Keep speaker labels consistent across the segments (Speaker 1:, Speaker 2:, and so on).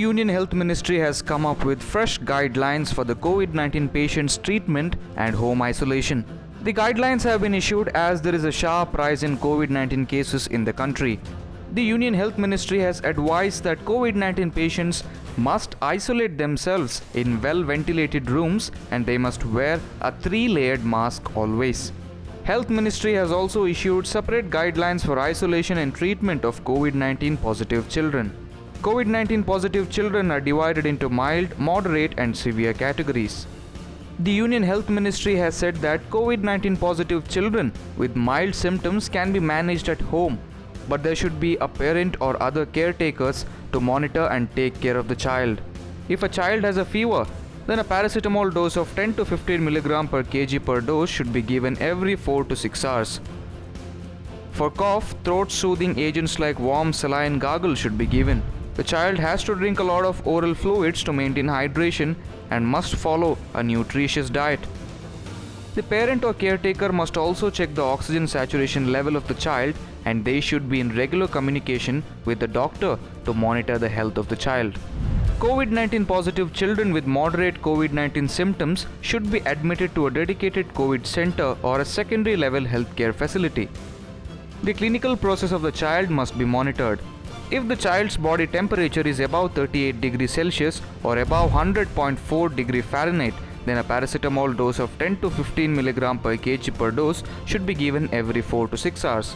Speaker 1: Union Health Ministry has come up with fresh guidelines for the COVID-19 patients' treatment and home isolation. The guidelines have been issued as there is a sharp rise in COVID-19 cases in the country. The Union Health Ministry has advised that COVID-19 patients must isolate themselves in well-ventilated rooms and they must wear a 3-layered mask always. Health Ministry has also issued separate guidelines for isolation and treatment of COVID-19 positive children. COVID-19 positive children are divided into mild, moderate and severe categories. The Union Health Ministry has said that COVID-19 positive children with mild symptoms can be managed at home, but there should be a parent or other caretakers to monitor and take care of the child. If a child has a fever, then a paracetamol dose of 10 to 15 mg per kg per dose should be given every 4 to 6 hours. For cough, throat-soothing agents like warm saline gargle should be given. The child has to drink a lot of oral fluids to maintain hydration and must follow a nutritious diet. The parent or caretaker must also check the oxygen saturation level of the child and they should be in regular communication with the doctor to monitor the health of the child. COVID-19 positive children with moderate COVID-19 symptoms should be admitted to a dedicated COVID center or a secondary level healthcare facility. The clinical process of the child must be monitored. If the child's body temperature is above 38 degrees Celsius or above 100.4 degree Fahrenheit, then a paracetamol dose of 10 to 15 mg per kg per dose should be given every 4 to 6 hours.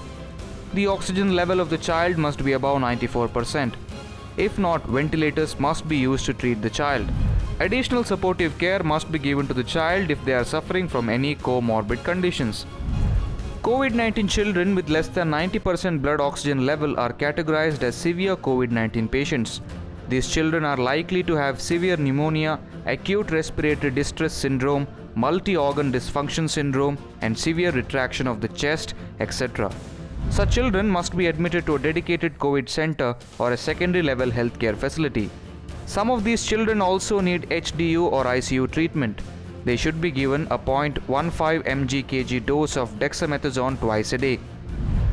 Speaker 1: The oxygen level of the child must be above 94%. If not, ventilators must be used to treat the child. Additional supportive care must be given to the child if they are suffering from any comorbid conditions. COVID-19 children with less than 90% blood oxygen level are categorized as severe COVID-19 patients. These children are likely to have severe pneumonia, acute respiratory distress syndrome, multi-organ dysfunction syndrome, and severe retraction of the chest, etc. Such children must be admitted to a dedicated COVID center or a secondary level healthcare facility. Some of these children also need HDU or ICU treatment. They should be given a 0.15 mg/kg dose of dexamethasone twice a day.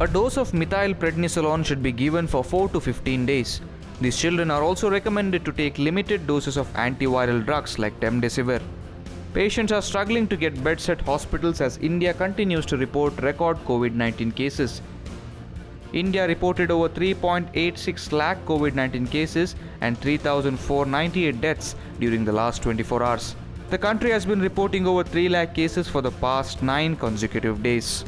Speaker 1: A dose of methylprednisolone should be given for 4 to 15 days. These children are also recommended to take limited doses of antiviral drugs like remdesivir. Patients are struggling to get beds at hospitals as India continues to report record COVID-19 cases. India reported over 3.86 lakh COVID-19 cases and 3,498 deaths during the last 24 hours. The country has been reporting over 3 lakh cases for the past 9 consecutive days.